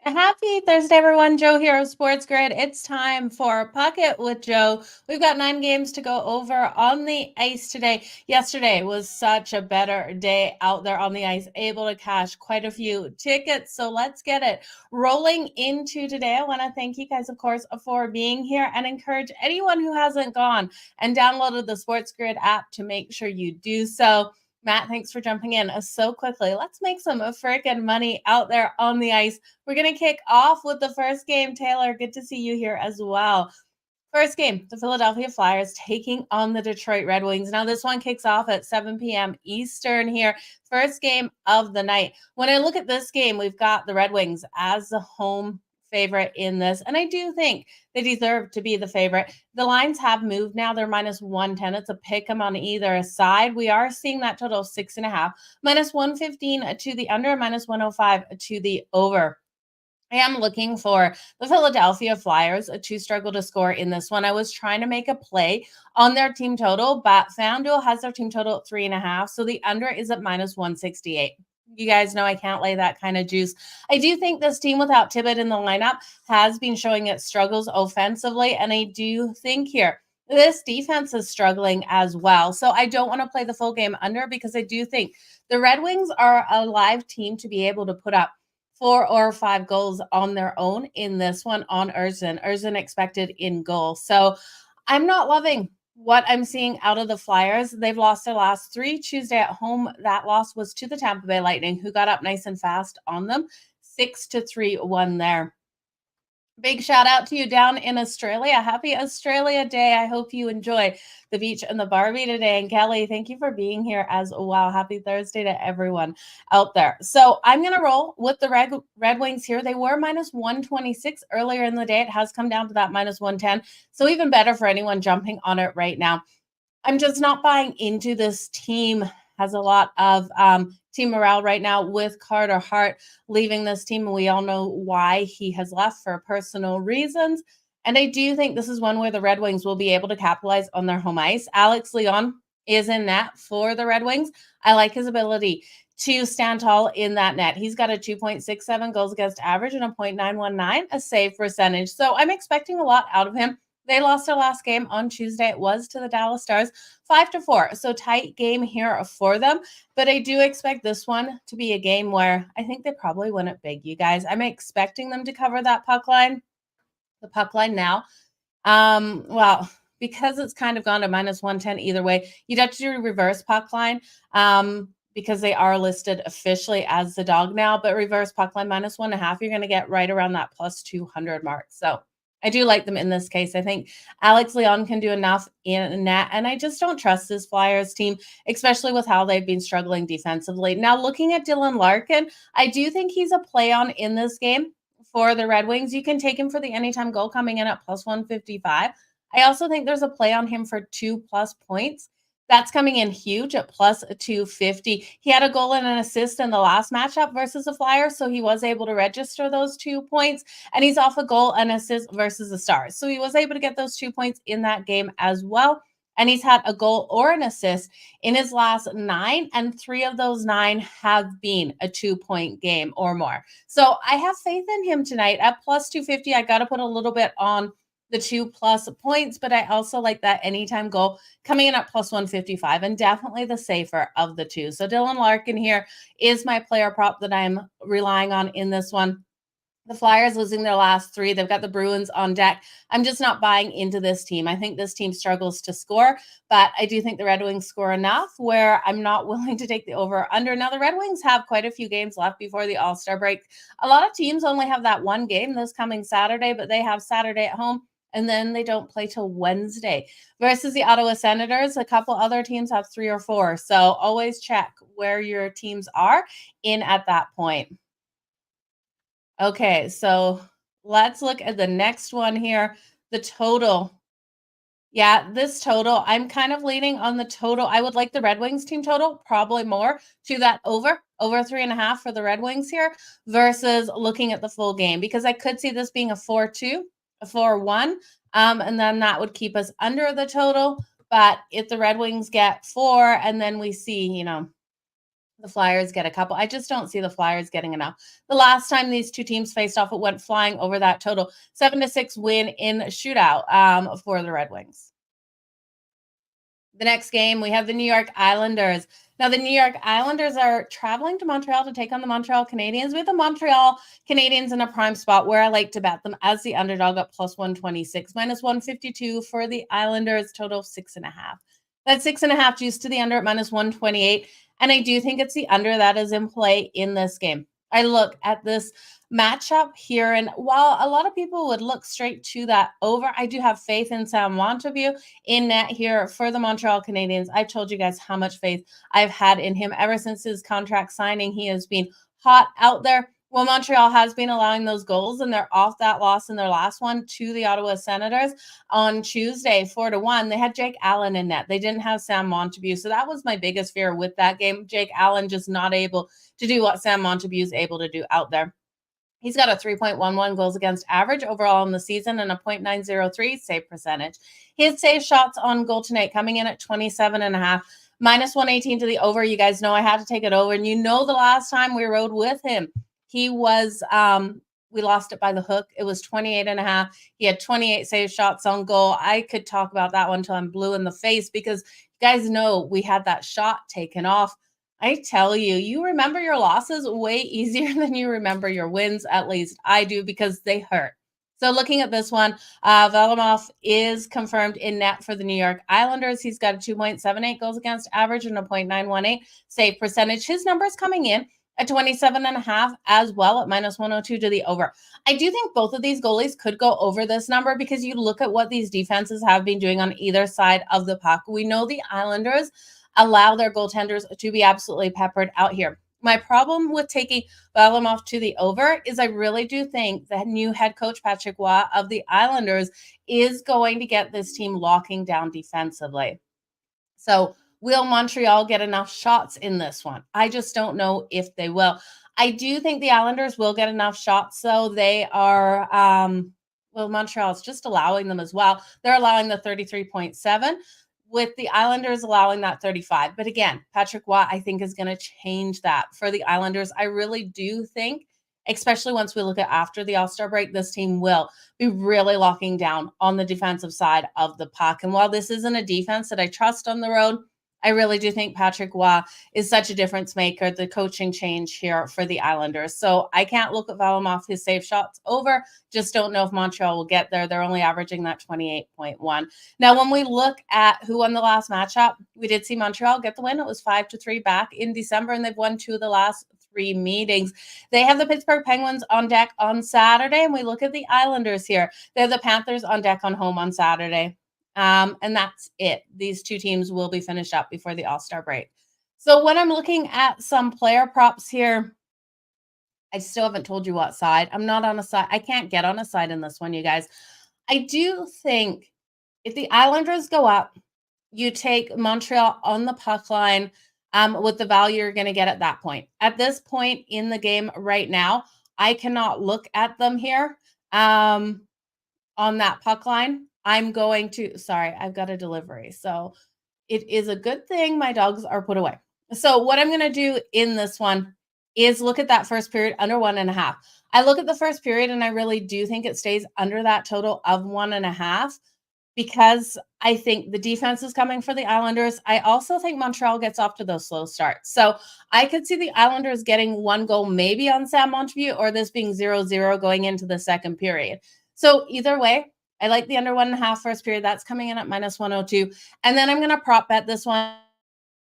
Happy Thursday, everyone. Jo here of SportsGrid. It's time for Pocket with Jo. We've got 9 games to go over on the ice today. Yesterday was such a better day out there on the ice, able to cash quite a few tickets. So let's get it rolling into today. I want to thank you guys, of course, for being here and encourage anyone who hasn't gone and downloaded the SportsGrid app to make sure you do so. Matt, thanks for jumping in so quickly. Let's make some freaking money out there on the ice. We're going to kick off with the first game. Taylor, good to see you here as well. First game, the Philadelphia Flyers taking on the Detroit Red Wings. Now, this one kicks off at 7 p.m. Eastern here. First game of the night. When I look at this game, we've got the Red Wings as the home favorite in this. And I do think they deserve to be the favorite. The lines have moved now. They're minus 110. It's a pick 'em on either side. We are seeing that total of 6.5, minus 115 to the under, minus 105 to the over. I am looking for the Philadelphia Flyers to struggle to score in this one. I was trying to make a play on their team total, but FanDuel has their team total at 3.5. So the under is at minus 168. You guys know I can't lay that kind of juice. I do think this team without Tibbet in the lineup has been showing its struggles offensively. And I do think here, this defense is struggling as well. So I don't want to play the full game under because I do think the Red Wings are a live team to be able to put up 4 or 5 goals on their own in this one on Erzin. Erzin expected in goal. So I'm not loving what I'm seeing out of the Flyers. They've lost their last 3 Tuesday at home. That loss was to the Tampa Bay Lightning, who got up nice and fast on them. 6-3 won there. Big shout out to you down in Australia. Happy Australia Day. I hope you enjoy the beach and the Barbie today. And Kelly, thank you for being here as well. Happy Thursday to everyone out there. So I'm going to roll with the Red Wings here. They were minus 126 earlier in the day. It has come down to that minus 110. So even better for anyone jumping on it right now. I'm just not buying into this team. Has a lot of team morale right now with Carter Hart leaving this team. And we all know why he has left for personal reasons. And I do think this is one where the Red Wings will be able to capitalize on their home ice. Alex Leon is in net for the Red Wings. I like his ability to stand tall in that net. He's got a 2.67 goals against average and a 0.919 a save percentage. So I'm expecting a lot out of him. They lost their last game on Tuesday. It was to the Dallas Stars, 5-4. So tight game here for them. But I do expect this one to be a game where I think they probably win it big, you guys. I'm expecting them to cover that puck line. The puck line now. Well, because it's kind of gone to minus 110 either way, you'd have to do a reverse puck line. Because they are listed officially as the dog now, but reverse puck line minus 1.5, you're going to get right around that plus 200 mark. So I do like them in this case. I think Alex Leon can do enough in net, and I just don't trust this Flyers team, especially with how they've been struggling defensively. Now, looking at Dylan Larkin, I do think he's a play on in this game for the Red Wings. You can take him for the anytime goal coming in at plus 155. I also think there's a play on him for 2+ points. That's coming in huge at plus 250. He had a goal and an assist in the last matchup versus the Flyers, so he was able to register those 2 points. And he's off a goal and assist versus the Stars. So he was able to get those 2 points in that game as well. And he's had a goal or an assist in his last 9, and 3 of those 9 have been a 2-point game or more. So I have faith in him tonight at plus 250. I got to put a little bit on the 2+ points, but I also like that anytime goal coming in at plus 155 and definitely the safer of the two. So Dylan Larkin here is my player prop that I'm relying on in this one. The Flyers losing their last 3. They've got the Bruins on deck. I'm just not buying into this team. I think this team struggles to score, but I do think the Red Wings score enough where I'm not willing to take the over under. Now, the Red Wings have quite a few games left before the All-Star break. A lot of teams only have that one game this coming Saturday, but they have Saturday at home. And then they don't play till Wednesday versus the Ottawa Senators. A couple other teams have 3 or 4. So always check where your teams are in at that point. Okay, so let's look at the next one here. The total. Yeah, this total, I'm kind of leaning on the total. I would like the Red Wings team total, probably more to that over 3.5 for the Red Wings here versus looking at the full game because I could see this being a 4-2. A 4-1, and then that would keep us under the total. But if the Red Wings get 4, and then we see, The Flyers get a couple. I just don't see the Flyers getting enough. The last time these two teams faced off, it went flying over that total. 7-6 win in shootout for the Red Wings. The next game, we have the New York Islanders. Now, the New York Islanders are traveling to Montreal to take on the Montreal Canadiens. With the Montreal Canadiens in a prime spot where I like to bet them as the underdog at plus 126, minus 152 for the Islanders, total of 6.5. That's 6.5 juice to the under at minus 128. And I do think it's the under that is in play in this game. I look at this matchup here, and while a lot of people would look straight to that over, I do have faith in Sam Montembeault in net here for the Montreal Canadiens. I told you guys how much faith I've had in him ever since his contract signing. He has been hot out there. Well, Montreal has been allowing those goals, and they're off that loss in their last one to the Ottawa Senators on Tuesday, 4-1. They had Jake Allen in net. They didn't have Sam Montembeault. So that was my biggest fear with that game. Jake Allen just not able to do what Sam Montembeault is able to do out there. He's got a 3.11 goals against average overall in the season and a .903 save percentage. His save shots on goal tonight coming in at 27.5, minus 118 to the over. You guys know I had to take it over. And you know the last time we rode with him, he was we lost it by the hook. It was 28.5. He had 28 save shots on goal. I could talk about that one until I'm blue in the face because you guys know we had that shot taken off. I tell you, you remember your losses way easier than you remember your wins. At least I do, because they hurt. So looking at this one, Varlamov is confirmed in net for the New York Islanders. He's got a 2.78 goals against average and a .918 save percentage. His numbers coming in at 27.5 as well at minus 102 to the over. I do think both of these goalies could go over this number because you look at what these defenses have been doing on either side of the puck. We know the Islanders allow their goaltenders to be absolutely peppered out here. My problem with taking Varlamov to the over is I really do think that new head coach Patrick Roy of the Islanders is going to get this team locking down defensively. So will Montreal get enough shots in this one? I just don't know if they will. I do think the Islanders will get enough shots, so they are Montreal's just allowing them as well. They're allowing the 33.7, with the Islanders allowing that 35. But again, Patrick Roy, I think, is going to change that for the Islanders. I really do think, especially once we look at after the All-Star break, this team will be really locking down on the defensive side of the puck. And while this isn't a defense that I trust on the road, I really do think Patrick Roy is such a difference maker, the coaching change here for the Islanders. So I can't look at Varlamov, his save shots over. Just don't know if Montreal will get there. They're only averaging that 28.1. Now, when we look at who won the last matchup, we did see Montreal get the win. It was 5-3 back in December, and they've won 2 of the last 3 meetings. They have the Pittsburgh Penguins on deck on Saturday, and we look at the Islanders here. They're the Panthers on deck on home on Saturday. And that's it. These two teams will be finished up before the All-Star break. So when I'm looking at some player props here, I still haven't told you what side. I'm not on a side. I can't get on a side in this one, you guys. I do think if the Islanders go up, you take Montreal on the puck line with the value you're going to get at that point. At this point in the game right now, I cannot look at them here on that puck line. I'm going to, sorry, I've got a delivery. So it is a good thing my dogs are put away. So what I'm going to do in this one is look at that first period under 1.5. I look at the first period and I really do think it stays under that total of 1.5 because I think the defense is coming for the Islanders. I also think Montreal gets off to those slow starts. So I could see the Islanders getting 1 goal maybe on Sam Montembeault or this being 0-0 going into the second period. So either way, I like the under 1.5 first period. That's coming in at minus 102. And then I'm going to prop bet this one,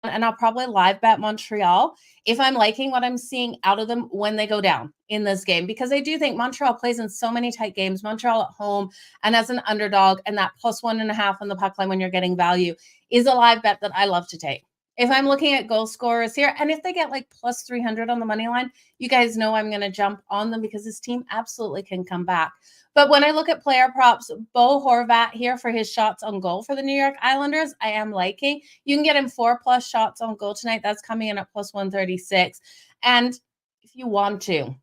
and I'll probably live bet Montreal if I'm liking what I'm seeing out of them when they go down in this game, because I do think Montreal plays in so many tight games. Montreal at home and as an underdog, and that plus 1.5 on the puck line when you're getting value is a live bet that I love to take. If I'm looking at goal scorers here, and if they get like plus 300 on the money line, you guys know I'm going to jump on them because this team absolutely can come back. But when I look at player props, Bo Horvat here for his shots on goal for the New York Islanders, I am liking. You can get him 4+ shots on goal tonight. That's coming in at plus 136. And if you want to,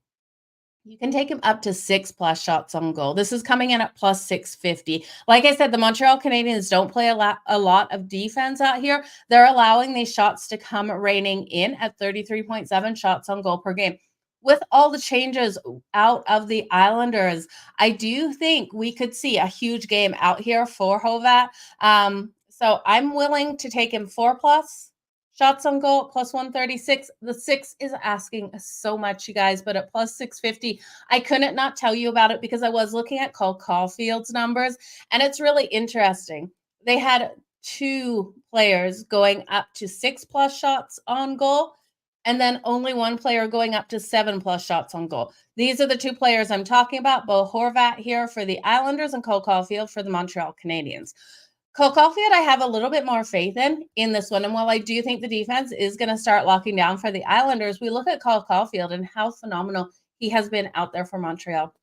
You can take him up to 6+ shots on goal. This is coming in at plus 650. Like I said, the Montreal Canadiens don't play a lot of defense out here. They're allowing these shots to come raining in at 33.7 shots on goal per game. With all the changes out of the Islanders, I do think we could see a huge game out here for Hovat. So I'm willing to take him 4+ shots on goal, plus 136. The 6 is asking so much, you guys, but at plus 650, I couldn't not tell you about it because I was looking at Cole Caulfield's numbers, and it's really interesting. They had 2 players going up to 6+ shots on goal, and then only 1 player going up to 7+ shots on goal. These are the 2 players I'm talking about, Bo Horvat here for the Islanders and Cole Caulfield for the Montreal Canadiens. Cole Caulfield, I have a little bit more faith in this one. And while I do think the defense is going to start locking down for the Islanders, we look at Cole Caulfield and how phenomenal he has been out there for Montreal.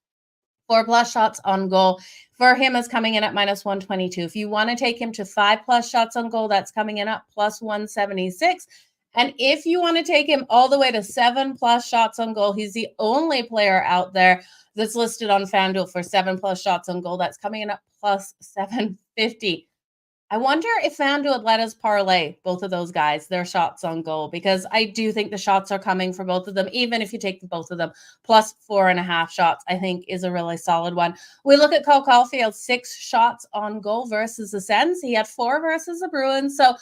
4+ shots on goal for him is coming in at minus 122. If you want to take him to 5+ shots on goal, that's coming in at plus 176. And if you want to take him all the way to 7+ shots on goal, he's the only player out there that's listed on FanDuel for 7+ shots on goal. That's coming in at plus 750. I wonder if FanDuel would let us parlay both of those guys, their shots on goal, because I do think the shots are coming for both of them, even if you take both of them. Plus 4.5 shots, I think, is a really solid one. We look at Cole Caulfield, 6 shots on goal versus the Sens. He had 4 versus the Bruins. So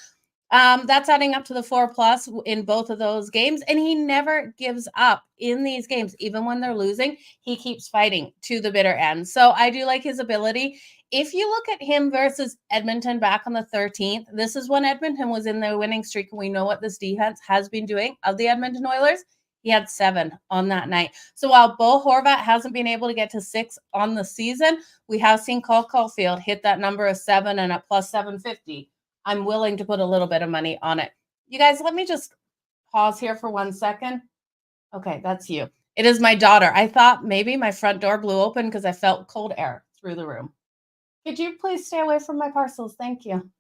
that's adding up to the 4+ in both of those games. And he never gives up in these games. Even when they're losing, he keeps fighting to the bitter end. So I do like his ability. If you look at him versus Edmonton back on the 13th, this is when Edmonton was in their winning streak. And we know what this defense has been doing of the Edmonton Oilers. He had 7 on that night. So while Bo Horvat hasn't been able to get to 6 on the season, we have seen Cole Caulfield hit that number of 7 and at plus 750. I'm willing to put a little bit of money on it. You guys, let me just pause here for 1 second. Okay, that's you. It is my daughter. I thought maybe my front door blew open because I felt cold air through the room. Could you please stay away from my parcels? Thank you.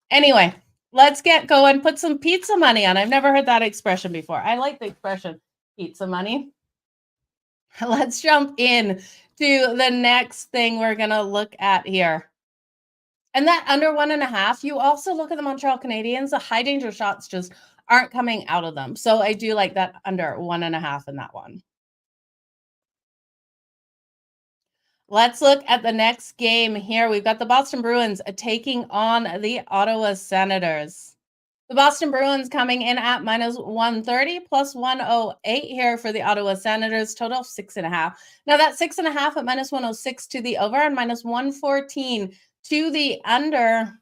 Anyway, let's get going. Put some pizza money on. I've never heard that expression before. I like the expression pizza money. Let's jump in to the next thing we're going to look at here. And that under 1.5, you also look at the Montreal Canadiens. The high danger shots just aren't coming out of them. So I do like that under 1.5 in that one. Let's look at the next game here. We've got the Boston Bruins taking on the Ottawa Senators. The Boston Bruins coming in at minus 130 plus 108 here for the Ottawa Senators, total of 6.5. Now that 6.5 at minus 106 to the over and minus 114 to the under.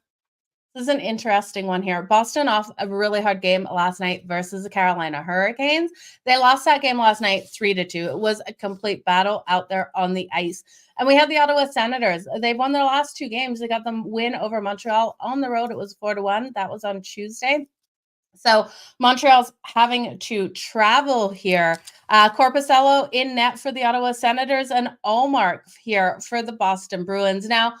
This is an interesting one here. Boston off a really hard game last night versus the Carolina Hurricanes. They lost that game last night 3-2. It was a complete battle out there on the ice. And we have the Ottawa Senators. They've won their last 2 games. They got them win over Montreal on the road. It was 4-1. That was on Tuesday. So Montreal's having to travel here. Corpusalo in net for the Ottawa Senators and Allmark here for the Boston Bruins. Now,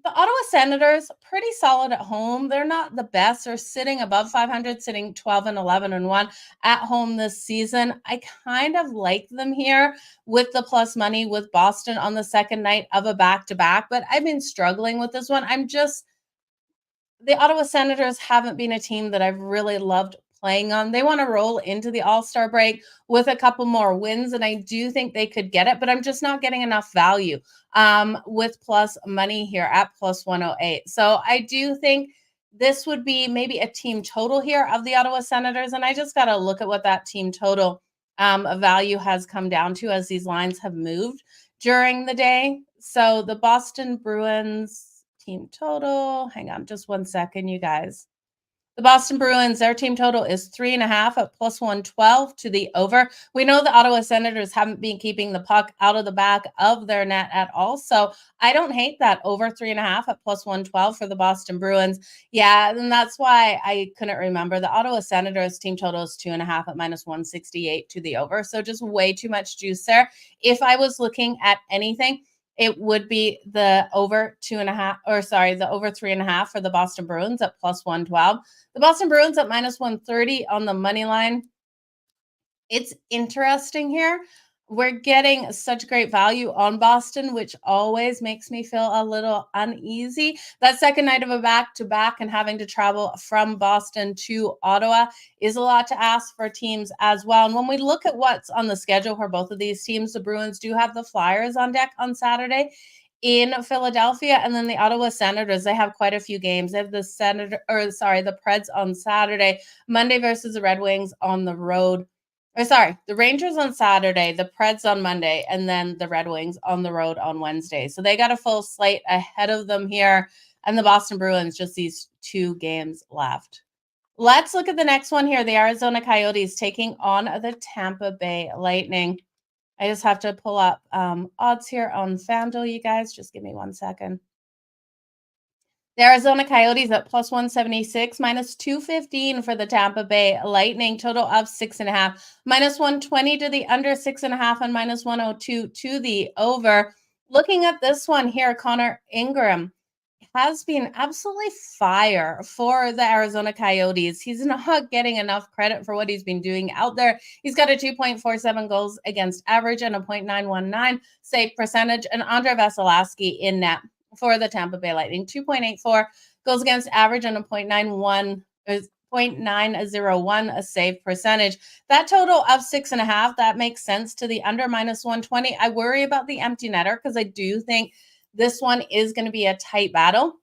the Ottawa Senators, pretty solid at home. They're not the best. They're sitting above 500, sitting 12-11-1 at home this season. I kind of like them here with the plus money with Boston on the second night of a back-to-back, but I've been struggling with this one. The Ottawa Senators haven't been a team that I've really loved playing on. They want to roll into the All-Star break with a couple more wins, and I do think they could get it, but I'm just not getting enough value with plus money here at plus 108. So I do think this would be maybe a team total here of the Ottawa Senators, and I just got to look at what that team total value has come down to as these lines have moved during the day. So the Boston Bruins team total, hang on just 1 second, you guys. The Boston Bruins, their team total is 3.5 at plus 112 to the over. We know the Ottawa Senators haven't been keeping the puck out of the back of their net at all. So I don't hate that over 3.5 at plus 112 for the Boston Bruins. Yeah, and that's why I couldn't remember. The Ottawa Senators team total is 2.5 at minus 168 to the over. So just way too much juice there. If I was looking at anything, it would be the over 2.5, the over 3.5 for the Boston Bruins at plus 112. The Boston Bruins at minus 130 on the money line. It's interesting here. We're getting such great value on Boston, which always makes me feel a little uneasy. That second night of a back-to-back and having to travel from Boston to Ottawa is a lot to ask for teams as well. And when we look at what's on the schedule for both of these teams, the Bruins do have the Flyers on deck on Saturday in Philadelphia, and then the Ottawa Senators, they have quite a few games. They have the Preds on Saturday, Monday versus the Red Wings on the road. The Rangers on Saturday, the Preds on Monday, and then the Red Wings on the road on Wednesday. So they got a full slate ahead of them here, and the Boston Bruins just these 2 games left. Let's look at the next one here. The Arizona Coyotes taking on the Tampa Bay Lightning. I just have to pull up odds here on FanDuel, you guys. Just give me 1 second. The Arizona Coyotes at plus 176, minus 215 for the Tampa Bay Lightning, total of 6.5, minus 120 to the under 6.5, and minus 102 to the over. Looking at this one here, Connor Ingram has been absolutely fire for the Arizona Coyotes. He's not getting enough credit for what he's been doing out there. He's got a 2.47 goals against average and a 0.919 save percentage, and Andre Vasilevsky in net for the Tampa Bay Lightning, 2.84 goals against average and a 0.901 a save percentage. That total of 6.5, that makes sense to the under, minus 120. I worry about the empty netter because I do think this one is going to be a tight battle.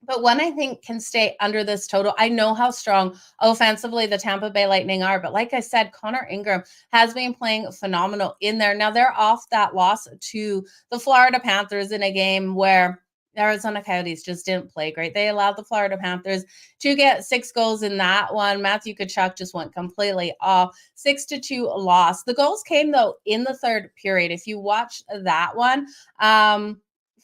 But one I think can stay under this total. I know how strong offensively the Tampa Bay Lightning are, but like I said, Connor Ingram has been playing phenomenal in there. Now they're off that loss to the Florida Panthers in a game where the Arizona Coyotes just didn't play great. They allowed the Florida Panthers to get 6 goals in that one. Matthew Tkachuk just went completely off. 6-2 loss. The goals came though in the third period. If you watch that one,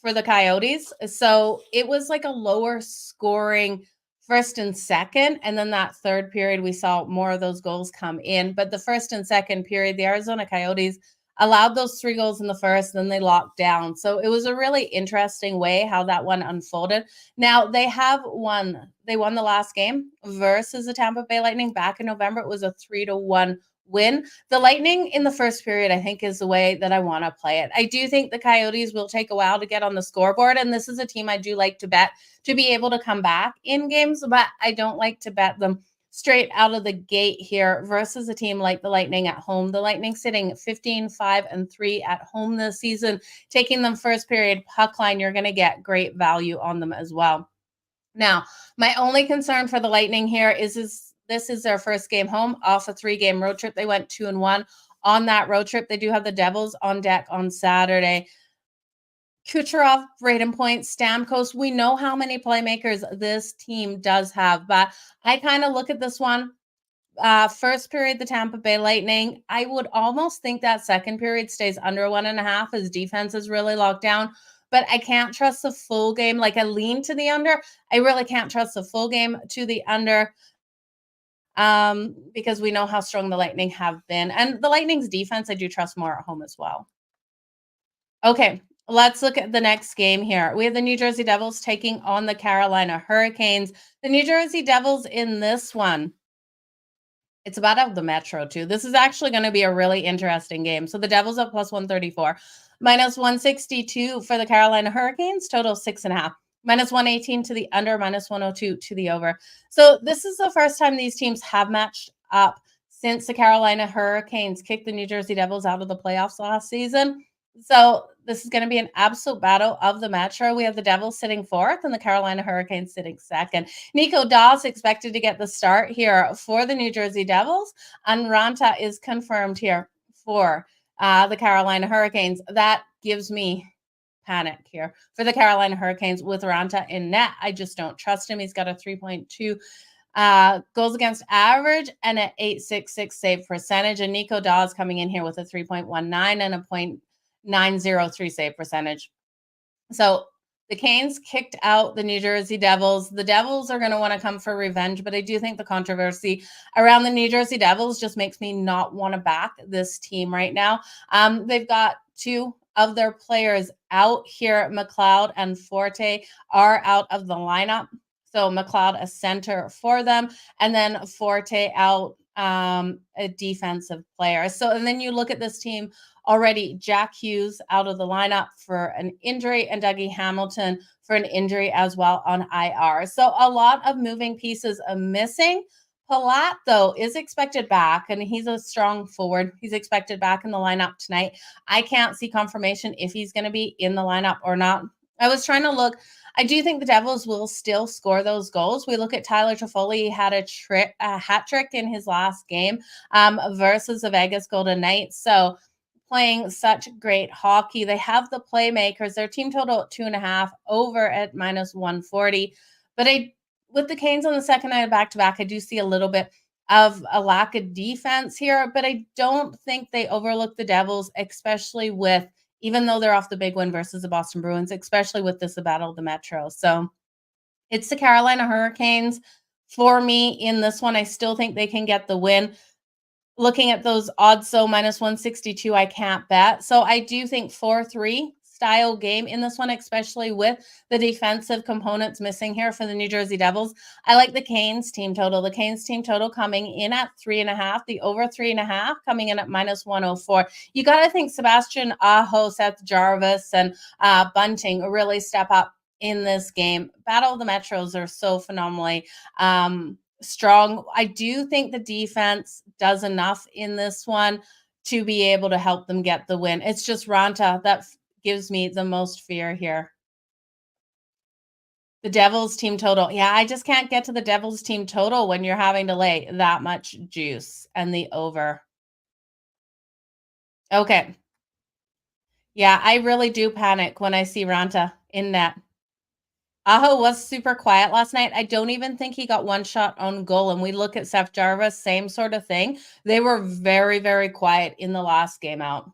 for the Coyotes. So it was like a lower scoring first and second. And then that third period, we saw more of those goals come in. But the first and second period, the Arizona Coyotes allowed those 3 goals in the first, then they locked down. So it was a really interesting way how that one unfolded. Now they have won. They won the last game versus the Tampa Bay Lightning back in November. It was a 3-1 win. The Lightning in the first period, I think, is the way that I want to play it. I do think the Coyotes will take a while to get on the scoreboard, and this is a team I do like to bet to be able to come back in games, but I don't like to bet them straight out of the gate here versus a team like the Lightning at home. The Lightning sitting 15-5-3 at home this season. Taking them first period puck line, you're going to get great value on them as well. Now, my only concern for the Lightning here is this is their first game home off a 3-game road trip. They went 2-1 on that road trip. They do have the Devils on deck on Saturday. Kucherov, Braden Point, Stamkos. We know how many playmakers this team does have, but I kind of look at this one. First period, the Tampa Bay Lightning. I would almost think that second period stays under 1.5 as defense is really locked down. But I can't trust the full game. Like I lean to the under. I really can't trust the full game to the under. Because we know how strong the Lightning have been. And the Lightning's defense, I do trust more at home as well. Okay, let's look at the next game here. We have the New Jersey Devils taking on the Carolina Hurricanes. The New Jersey Devils in this one, it's about out of the Metro too. This is actually going to be a really interesting game. So the Devils at plus 134, minus 162 for the Carolina Hurricanes, total 6.5. Minus 118 to the under, minus 102 to the over. So this is the first time these teams have matched up since the Carolina Hurricanes kicked the New Jersey Devils out of the playoffs last season. So this is going to be an absolute battle of the Metro. We have the Devils sitting 4th and the Carolina Hurricanes sitting 2nd. Nico Daws expected to get the start here for the New Jersey Devils. And Ranta is confirmed here for the Carolina Hurricanes. That gives me panic here for the Carolina Hurricanes with Ranta in net. I just don't trust him. He's got a 3.2 goals against average and an 866 save percentage. And Nico Daws coming in here with a 3.19 and a 0.903 save percentage. So the Canes kicked out the New Jersey Devils. The Devils are going to want to come for revenge, but I do think the controversy around the New Jersey Devils just makes me not want to back this team right now. They've got 2 of their players out here. McLeod and Forte are out of the lineup. So McLeod a center for them, and then Forte out a defensive player. So, and then you look at this team already, Jack Hughes out of the lineup for an injury and Dougie Hamilton for an injury as well on IR. So a lot of moving pieces are missing. Palat, though, is expected back, and he's a strong forward. He's expected back in the lineup tonight. I can't see confirmation if he's going to be in the lineup or not. I was trying to look. I do think the Devils will still score those goals. We look at Tyler Toffoli. He had a hat trick in his last game versus the Vegas Golden Knights. So playing such great hockey. They have the playmakers. Their team total at 2.5 over at minus 140. But with the Canes on the second night of back-to-back, I do see a little bit of a lack of defense here, but I don't think they overlook the Devils, especially with, even though they're off the big win versus the Boston Bruins, especially with this Battle of the Metro. So it's the Carolina Hurricanes for me in this one. I still think they can get the win. Looking at those odds, so minus 162, I can't bet. So I do think 4-3 style game in this one, especially with the defensive components missing here for the New Jersey Devils. I like the Canes team total. The Canes team total coming in at 3.5, the over 3.5 coming in at minus 104. You got to think Sebastian Aho, Seth Jarvis, and Bunting really step up in this game. Battle of the Metros are so phenomenally strong. I do think the defense does enough in this one to be able to help them get the win. It's just Ranta that gives me the most fear here. The Devils team total. Yeah, I just can't get to the Devils team total when you're having to lay that much juice and the over. Okay. Yeah, I really do panic when I see Ranta in net. Aho was super quiet last night. I don't even think he got one shot on goal. And we look at Seth Jarvis, same sort of thing. They were very, very quiet in the last game out.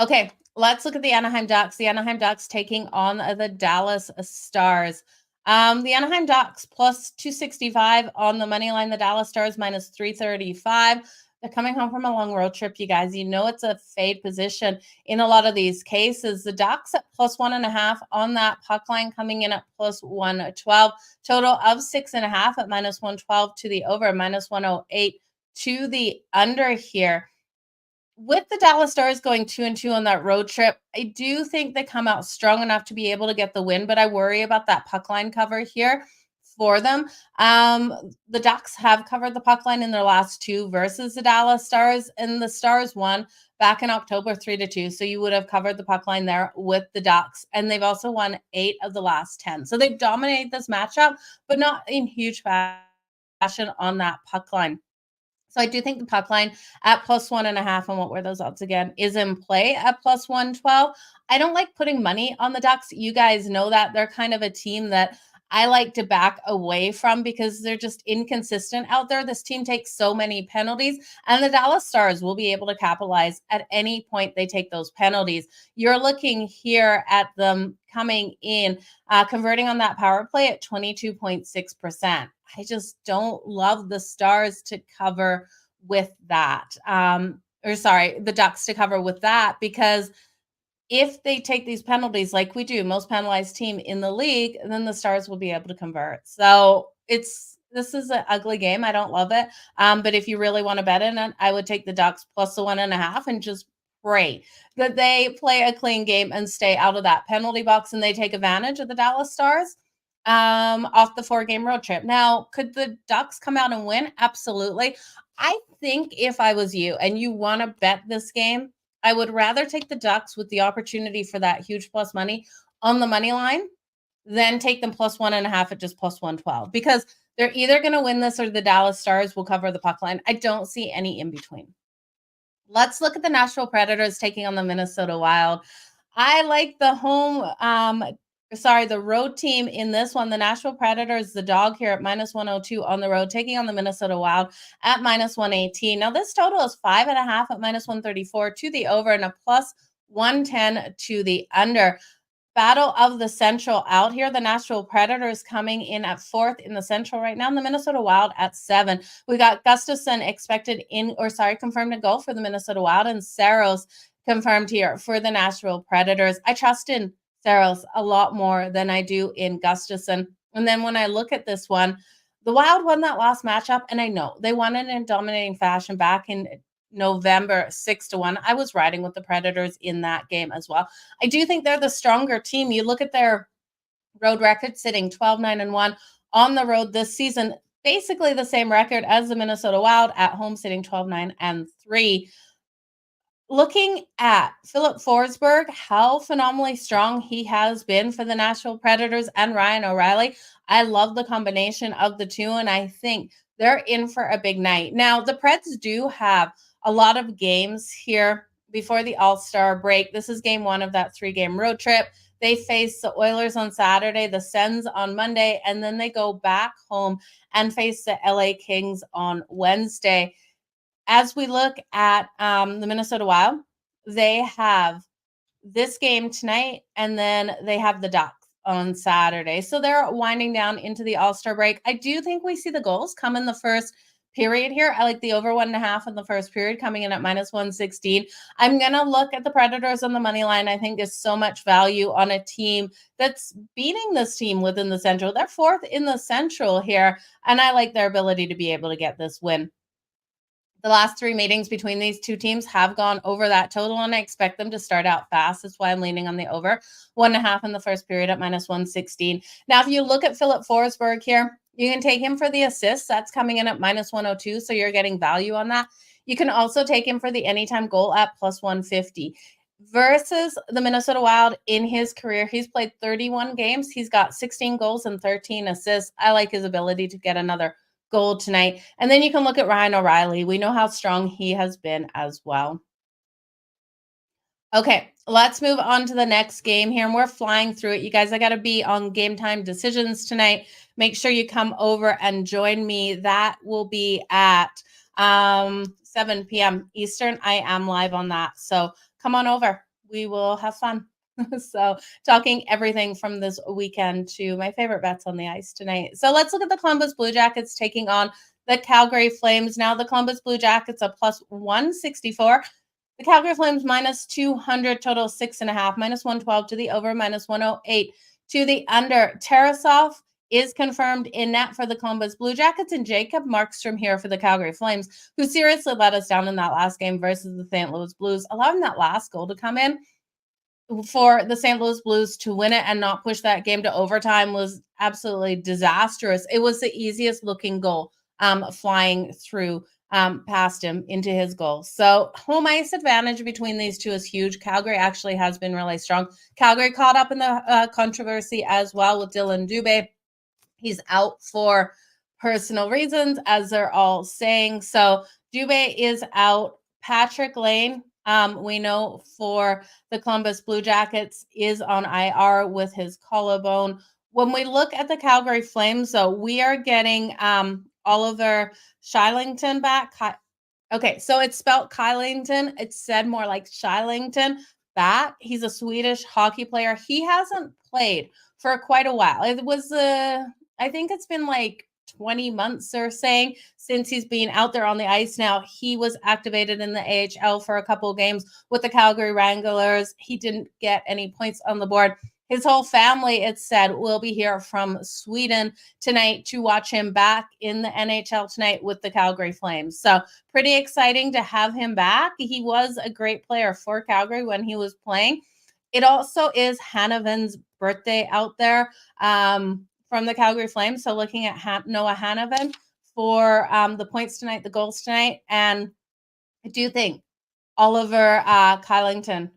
Okay, let's look at the Anaheim Ducks. The Anaheim Ducks taking on the Dallas Stars. The Anaheim Ducks plus 265 on the money line. The Dallas Stars minus 335. They're coming home from a long road trip, you guys. You know it's a fade position in a lot of these cases. The Ducks at plus 1.5 on that puck line, coming in at plus 112. Total of 6.5 at minus 112 to the over, minus 108 to the under here. With the Dallas Stars going 2-2 on that road trip, I do think they come out strong enough to be able to get the win, but I worry about that puck line cover here for them. The Ducks have covered the puck line in their last two versus the Dallas Stars, and the Stars won back in October 3-2. So you would have covered the puck line there with the Ducks, and they've also won 8 of the last 10. So they've dominated this matchup, but not in huge fashion on that puck line. So I do think the puck line at plus 1.5, and what were those odds again, is in play at plus 112. I don't like putting money on the Ducks. You guys know that they're kind of a team that I like to back away from because they're just inconsistent out there. This team takes so many penalties, and the Dallas Stars will be able to capitalize at any point they take those penalties. You're looking here at them coming in, converting on that power play at 22.6%. I just don't love the Stars to cover with that. The Ducks to cover with that, because if they take these penalties like we do, most penalized team in the league, then the Stars will be able to convert. So this is an ugly game. I don't love it. But if you really want to bet in it, I would take the Ducks plus the 1.5 and just pray that they play a clean game and stay out of that penalty box and they take advantage of the Dallas Stars off the 4-game road trip. Now, could the Ducks come out and win? Absolutely. I think if I was you and you want to bet this game, I would rather take the Ducks with the opportunity for that huge plus money on the money line than take them plus 1.5 at just plus 112, because they're either going to win this or the Dallas Stars will cover the puck line. I don't see any in between. Let's look at the Nashville Predators taking on the Minnesota Wild. I like the the road team in this one. The Nashville Predators, the dog here at minus 102 on the road, taking on the Minnesota Wild at minus 118. Now, this total is 5.5 at minus 134 to the over and a plus 110 to the under. Battle of the Central out here. The Nashville Predators coming in at 4th in the Central right now, and the Minnesota Wild at 7. We got Gustafsson confirmed to go for the Minnesota Wild, and Saros confirmed here for the Nashville Predators. I trust in Saros a lot more than I do in Gustafsson. And then when I look at this one, The Wild won that last matchup, and I know they won it in dominating fashion back in November 6-1. I was riding with the Predators in that game as well. I do think they're the stronger team. You look at their road record sitting 12-9-1 on the road this season, basically the same record as the Minnesota Wild, at home sitting 12-9-3. Looking at Philip Forsberg, how phenomenally strong he has been for the Nashville Predators, and Ryan O'Reilly, I love the combination of the two, and I think they're in for a big night. Now, the Preds do have a lot of games here before the All-Star break. This is game one of that 3-game road trip. They face the Oilers on Saturday, the Sens on Monday, and then they go back home and face the LA Kings on Wednesday. As we look at the Minnesota Wild, they have this game tonight, and then they have the Ducks on Saturday. So they're winding down into the All-Star break. I do think we see the goals come in the first period here. I like the over 1.5 in the first period, coming in at -116. I'm going to look at the Predators on the money line. I think there's so much value on a team that's beating this team within the Central. They're fourth in the Central here, and I like their ability to be able to get this win. The last 3 meetings between these two teams have gone over that total, and I expect them to start out fast. That's why I'm leaning on the over 1.5 in the first period at -116. Now, if you look at Philip Forsberg here, you can take him for the assists. That's coming in at -102, so you're getting value on that. You can also take him for the anytime goal at +150. Versus the Minnesota Wild in his career, he's played 31 games. He's got 16 goals and 13 assists. I like his ability to get another goal tonight. And then you can look at Ryan O'Reilly. We know how strong he has been as well. Okay, let's move on to the next game here, and we're flying through it. You guys, I got to be on Game Time Decisions tonight. Make sure you come over and join me. That will be at 7 p.m. Eastern. I am live on that. So come on over. We will have fun. So talking everything from this weekend to my favorite bets on the ice tonight. So let's look at the Columbus Blue Jackets taking on the Calgary Flames. Now the Columbus Blue Jackets are +164. The Calgary Flames -200, total 6.5, -112 to the over, -108 to the under. Tarasov is confirmed in net for the Columbus Blue Jackets, and Jacob Markstrom here for the Calgary Flames, who seriously let us down in that last game versus the St. Louis Blues, allowing that last goal to come in for the St. Louis Blues to win it and not push that game to overtime was absolutely disastrous. It was the easiest looking goal flying through past him into his goal. So home ice advantage between these two is huge. Calgary actually has been really strong. Calgary caught up in the controversy as well with Dylan Dubé. He's out for personal reasons, as they're all saying. So Dubé is out. Patrick Lane, we know for the Columbus Blue Jackets, is on IR with his collarbone. When we look at the Calgary Flames, though, we are getting Oliver Shylington back. Okay, so it's spelled Kylington. It's said more like Shylington back. He's a Swedish hockey player. He hasn't played for quite a while. It was, I think it's been like 20 months, they're saying, since he's been out there on the ice now. He was activated in the AHL for a couple of games with the Calgary Wranglers. He didn't get any points on the board. His whole family, it said, will be here from Sweden tonight to watch him back in the NHL tonight with the Calgary Flames. So pretty exciting to have him back. He was a great player for Calgary when he was playing. It also is Hanoven's birthday out there from the Calgary Flames. So looking at Noah Hanoven for the points tonight, the goals tonight. And I do think Oliver Shylington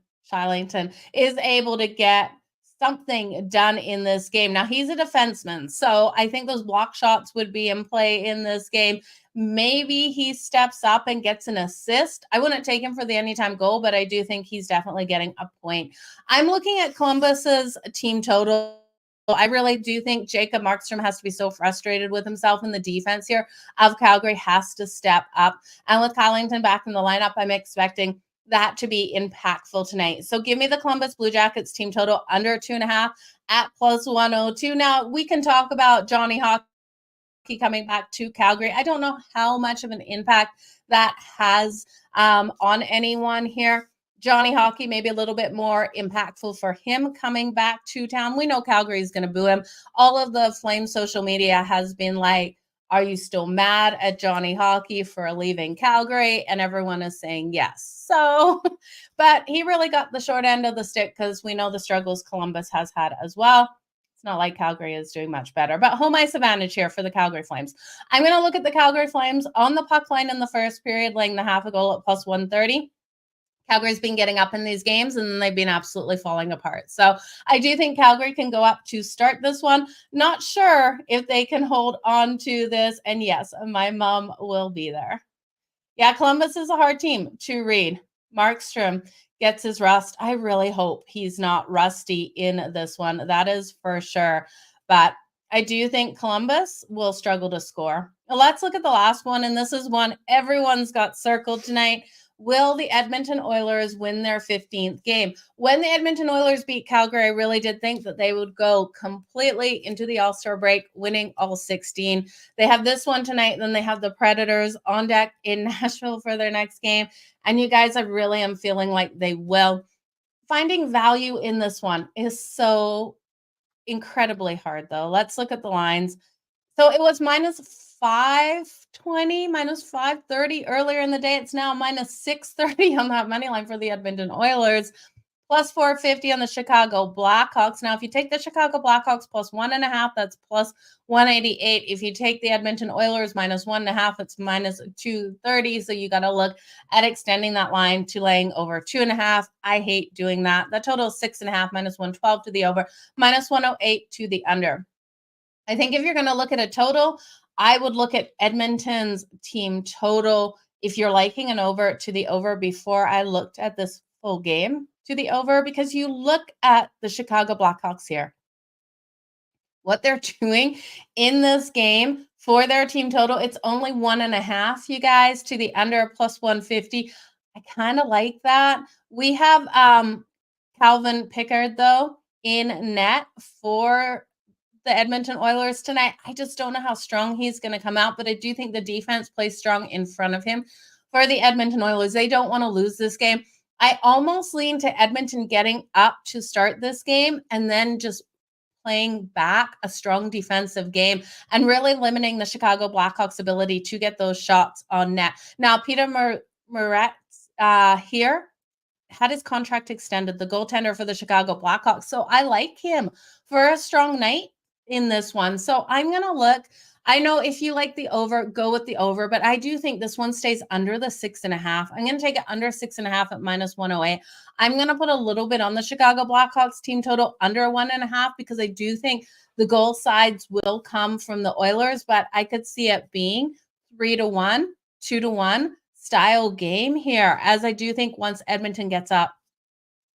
is able to get something done in this game. Now, he's a defenseman, so I think those block shots would be in play in this game. Maybe he steps up and gets an assist. I wouldn't take him for the anytime goal, but I do think he's definitely getting a point. I'm looking at Columbus's team total. I really do think Jacob Markstrom has to be so frustrated with himself in the defense here of Calgary, has to step up. And with Kylington back in the lineup, I'm expecting that to be impactful tonight. So give me the Columbus Blue Jackets team total under 2.5 at +102. Now, we can talk about Johnny Hockey coming back to Calgary. I don't know how much of an impact that has on anyone here. Johnny Hockey maybe a little bit more impactful for him coming back to town. We know Calgary is going to boo him. All of the Flames social media has been like, Are you still mad at Johnny Hockey for leaving Calgary? And everyone is saying yes. So, but he really got the short end of the stick because we know the struggles Columbus has had as well. It's not like Calgary is doing much better, but home ice advantage here for the Calgary Flames. I'm going to look at the Calgary Flames on the puck line in the first period, laying the half a goal at plus 130. Calgary's been getting up in these games and they've been absolutely falling apart. So I do think Calgary can go up to start this one. Not sure if they can hold on to this. And yes, my mom will be there. Yeah, Columbus is a hard team to read. Markstrom gets his rust. I really hope he's not rusty in this one. That is for sure. But I do think Columbus will struggle to score. Let's look at the last one. And this is one everyone's got circled tonight. Will the Edmonton Oilers win their 15th game? When the Edmonton Oilers beat Calgary, I really did think that they would go completely into the All-Star break, winning all 16. They have this one tonight, then they have the Predators on deck in Nashville for their next game. And you guys, I really am feeling like they will. Finding value in this one is so incredibly hard, though. Let's look at the lines. So it was minus 520, minus 530 earlier in the day. It's now minus 630 on that money line for the Edmonton Oilers, plus 450 on the Chicago Blackhawks. Now, if you take the Chicago Blackhawks plus 1.5, that's plus 188. If you take the Edmonton Oilers minus 1.5, it's minus 230. So you got to look at extending that line to laying over 2.5. I hate doing that. The total is 6.5, minus 112 to the over, minus 108 to the under. I think if you're going to look at a total, I would look at Edmonton's team total. If you're liking an over to the over before I looked at this full game to the over, because you look at the Chicago Blackhawks here, what they're doing in this game for their team total, it's only 1.5, you guys, to the under plus 150. I kind of like that. We have Calvin Pickard, though, in net for the Edmonton Oilers tonight. I just don't know how strong he's going to come out, but I do think the defense plays strong in front of him for the Edmonton Oilers. They don't want to lose this game. I almost lean to Edmonton getting up to start this game and then just playing back a strong defensive game and really limiting the Chicago Blackhawks' ability to get those shots on net. Now, Peter Moretz here had his contract extended, the goaltender for the Chicago Blackhawks. So I like him for a strong night in this one. So I'm going to look. I know if you like the over, go with the over, but I do think this one stays under the 6.5. I'm going to take it under 6.5 at minus 108. I'm going to put a little bit on the Chicago Blackhawks team total under 1.5 because I do think the goal sides will come from the Oilers, but I could see it being 3-1, 2-1 style game here, as I do think once Edmonton gets up,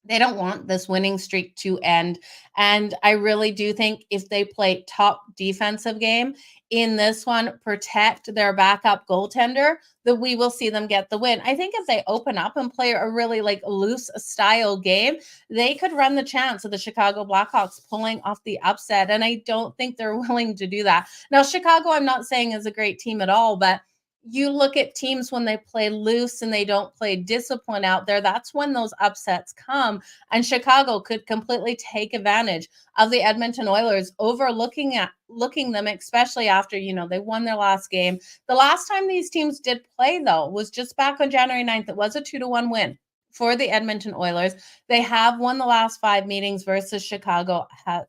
they don't want this winning streak to end. And I really do think if they play top defensive game in this one, protect their backup goaltender, that we will see them get the win. I think if they open up and play a really loose style game, they could run the chance of the Chicago Blackhawks pulling off the upset. And I don't think they're willing to do that. Now, Chicago, I'm not saying is a great team at all, but you look at teams when they play loose and they don't play discipline out there, that's when those upsets come. And Chicago could completely take advantage of the Edmonton Oilers overlooking them, especially after, they won their last game. The last time these teams did play, though, was just back on January 9th. It was a 2-1 win for the Edmonton Oilers. They have won the last 5 meetings versus Chicago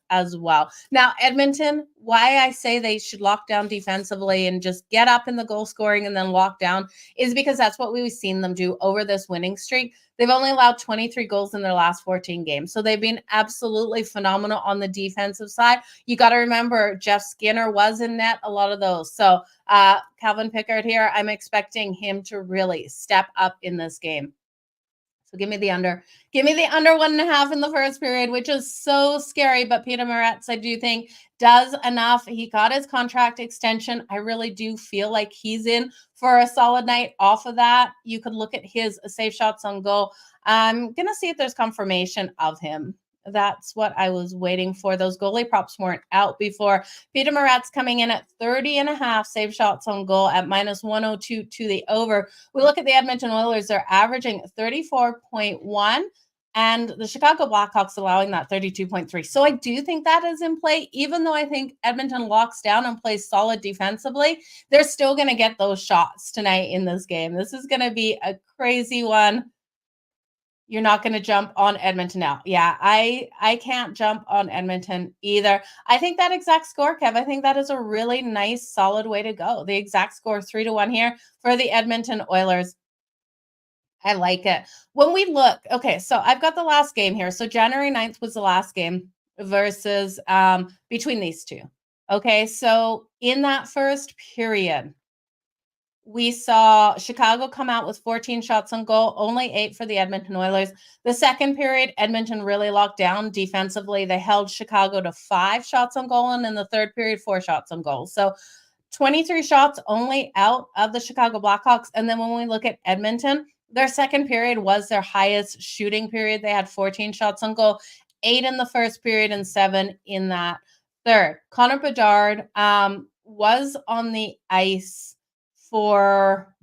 as well. Now, Edmonton, why I say they should lock down defensively and just get up in the goal scoring and then lock down is because that's what we've seen them do over this winning streak. They've only allowed 23 goals in their last 14 games. So they've been absolutely phenomenal on the defensive side. You got to remember, Jeff Skinner was in net a lot of those. So Calvin Pickard here, I'm expecting him to really step up in this game. So give me the under. Give me the under 1.5 in the first period, which is so scary. But Peter Moretz, I do think, does enough. He got his contract extension. I really do feel like he's in for a solid night off of that. You could look at his save shots on goal. I'm going to see if there's confirmation of him. That's what I was waiting for. Those goalie props weren't out before. Peter Moretz coming in at 30.5 save shots on goal at minus 102 to the over. We look at the Edmonton Oilers. They're averaging 34.1. and the Chicago Blackhawks allowing that 32.3. So I do think that is in play. Even though I think Edmonton locks down and plays solid defensively, they're still going to get those shots tonight in this game. This is going to be a crazy one. You're not going to jump on Edmonton now. Yeah, I can't jump on Edmonton either. I think that exact score, Kev, I think that is a really nice, solid way to go. The exact score 3-1 here for the Edmonton Oilers. I like it. When we look, okay, so I've got the last game here. So January 9th was the last game versus between these two. Okay, so in that first period, we saw Chicago come out with 14 shots on goal, only 8 for the Edmonton Oilers. The second period, Edmonton really locked down defensively. They held Chicago to 5 shots on goal, and in the third period, 4 shots on goal. So 23 shots only out of the Chicago Blackhawks. And then when we look at Edmonton, their second period was their highest shooting period. They had 14 shots on goal, 8 in the first period and 7 in that third. Connor Bedard was on the ice for,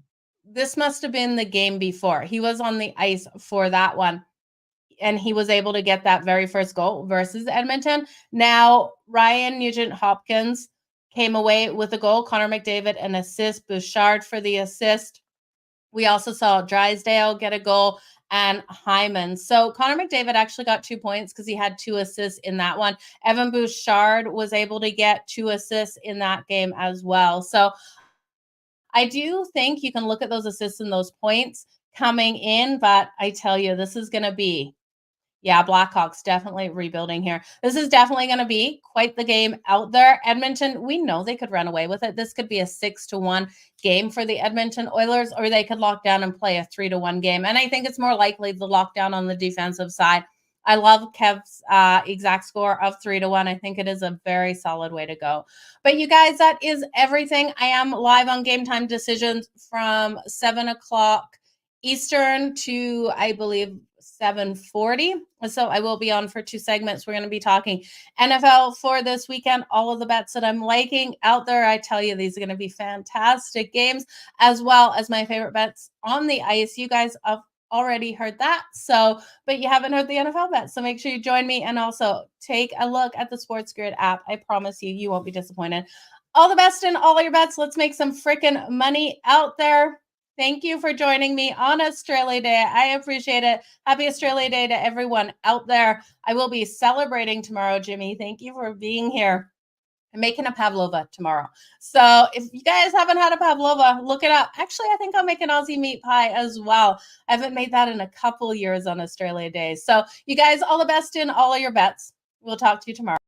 this must have been the game before. He was on the ice for that one, and he was able to get that very first goal versus Edmonton. Now, Ryan Nugent-Hopkins came away with a goal. Connor McDavid an assist. Bouchard for the assist. We also saw Drysdale get a goal and Hyman. So Connor McDavid actually got 2 points because he had 2 assists in that one. Evan Bouchard was able to get 2 assists in that game as well. So I do think you can look at those assists and those points coming in, but I tell you, this is going to be, yeah, Blackhawks definitely rebuilding here. This is definitely going to be quite the game out there. Edmonton, we know they could run away with it. This could be a 6-1 game for the Edmonton Oilers, or they could lock down and play a 3-1 game. And I think it's more likely the lockdown on the defensive side. I love Kev's exact score of 3-1. I think it is a very solid way to go. But you guys, that is everything. I am live on Game Time Decisions from 7 o'clock Eastern to, I believe, 7:40. So I will be on for 2 segments. We're going to be talking NFL for this weekend. All of the bets that I'm liking out there, I tell you, these are going to be fantastic games, as well as my favorite bets on the ice. You guys have already heard that. So, but you haven't heard the NFL bets. So make sure you join me and also take a look at the SportsGrid app. I promise you, you won't be disappointed. All the best in all your bets. Let's make some freaking money out there. Thank you for joining me on Australia Day. I appreciate it. Happy Australia Day to everyone out there. I will be celebrating tomorrow, Jimmy. Thank you for being here. I'm making a pavlova tomorrow. So if you guys haven't had a pavlova, look it up. Actually, I think I'll make an Aussie meat pie as well. I haven't made that in a couple years on Australia Day. So you guys, all the best in all of your bets. We'll talk to you tomorrow.